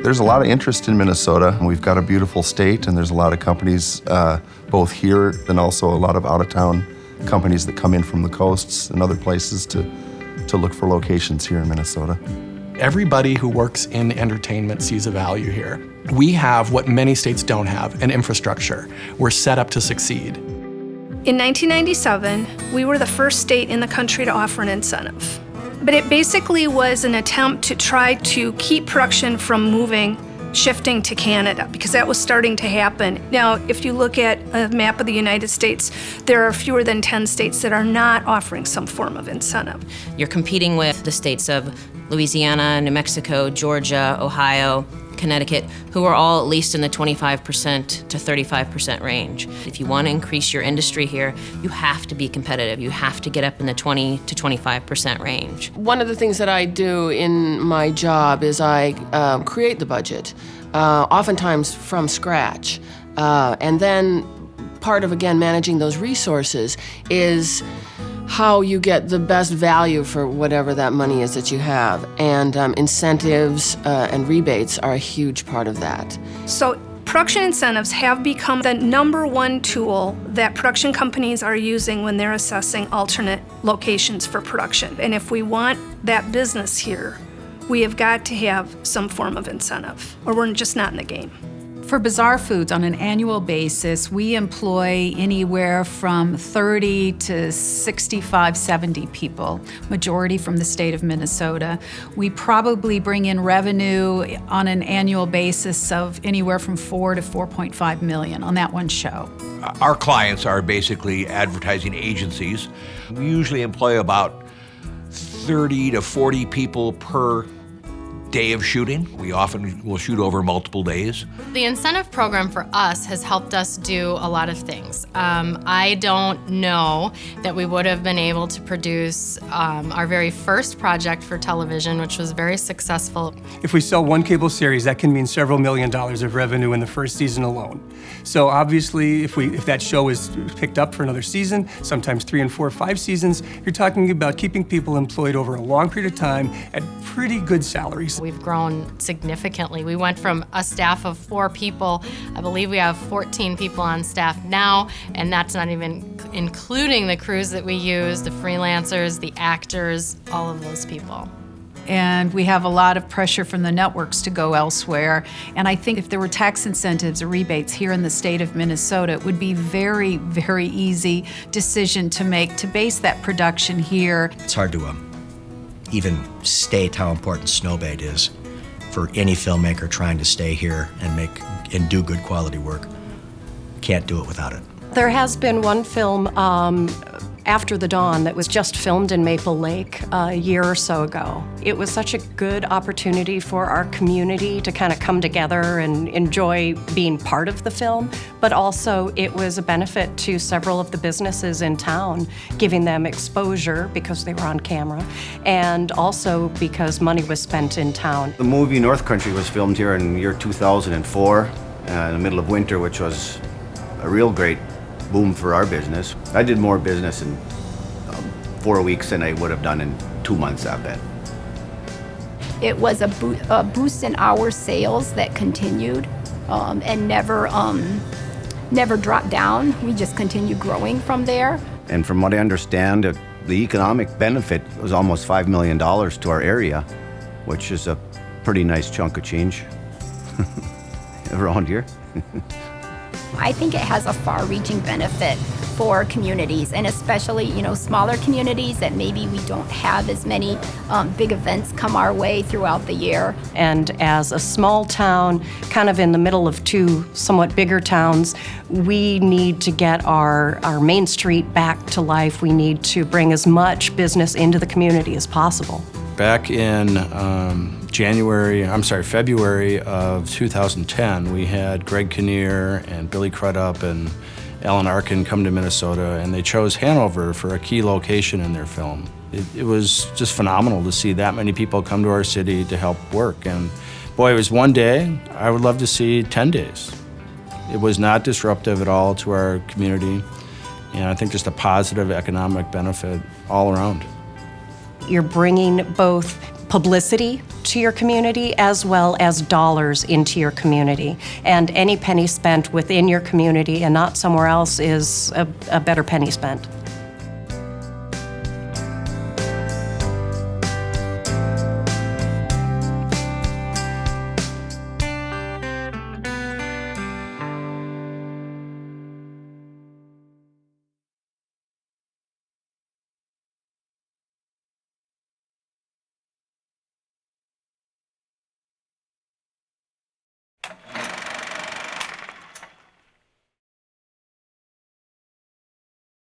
There's a lot of interest in Minnesota. We've got a beautiful state, and there's a lot of companies both here and also a lot of out-of-town companies that come in from the coasts and other places to look for locations here in Minnesota. Everybody who works in entertainment sees a value here. We have what many states don't have, an infrastructure. We're set up to succeed. In 1997, we were the first state in the country to offer an incentive. But it basically was an attempt to try to keep production from shifting to Canada, because that was starting to happen. Now, if you look at a map of the United States, there are fewer than 10 states that are not offering some form of incentive. You're competing with the states of Louisiana, New Mexico, Georgia, Ohio, Connecticut, who are all at least in the 25% to 35% range. If you want to increase your industry here, you have to be competitive. You have to get up in the 20 to 25% range. One of the things that I do in my job is I create the budget, oftentimes from scratch. And then part of, again, managing those resources is how you get the best value for whatever that money is that you have. And incentives and rebates are a huge part of that. So production incentives have become the #1 tool that production companies are using when they're assessing alternate locations for production. And if we want that business here, we have got to have some form of incentive, or we're just not in the game. For Bizarre Foods, on an annual basis, we employ anywhere from 30 to 65, 70 people, majority from the state of Minnesota. We probably bring in revenue on an annual basis of anywhere from $4 to $4.5 million on that one show. Our clients are basically advertising agencies. We usually employ about 30 to 40 people per day of shooting. We often will shoot over multiple days. The incentive program for us has helped us do a lot of things. I don't know that we would have been able to produce our very first project for television, which was very successful. If we sell one cable series, that can mean several $million of revenue in the first season alone. So obviously, if that show is picked up for another season, sometimes 3 and 4, 5 seasons, you're talking about keeping people employed over a long period of time at pretty good salaries. We've grown significantly. We went from a staff of 4 people. I believe we have 14 people on staff now, and that's not even including the crews that we use, the freelancers, the actors, all of those people. And we have a lot of pressure from the networks to go elsewhere. And I think if there were tax incentives or rebates here in the state of Minnesota, it would be very, very easy decision to make to base that production here. It's hard to even state how important Snowbate is for any filmmaker trying to stay here and do good quality work. Can't do it without it. There has been one film, After the Dawn, that was just filmed in Maple Lake a year or so ago. It was such a good opportunity for our community to kind of come together and enjoy being part of the film, but also it was a benefit to several of the businesses in town, giving them exposure because they were on camera, and also because money was spent in town. The movie North Country was filmed here in the year 2004, in the middle of winter, which was a real great boom for our business. I did more business in 4 weeks than I would have done in 2 months, I bet. It was a boost in our sales that continued and never dropped down. We just continued growing from there. And from what I understand, the economic benefit was almost $5 million to our area, which is a pretty nice chunk of change around here. I think it has a far-reaching benefit for communities, and especially, smaller communities that maybe we don't have as many big events come our way throughout the year. And as a small town, kind of in the middle of 2 somewhat bigger towns, we need to get our Main Street back to life. We need to bring as much business into the community as possible. Back in February of 2010, we had Greg Kinnear and Billy Crudup and Alan Arkin come to Minnesota, and they chose Hanover for a key location in their film. It was just phenomenal to see that many people come to our city to help work. And boy, it was one day. I would love to see 10 days. It was not disruptive at all to our community, and I think just a positive economic benefit all around. You're bringing both publicity to your community as well as dollars into your community. And any penny spent within your community and not somewhere else is a better penny spent.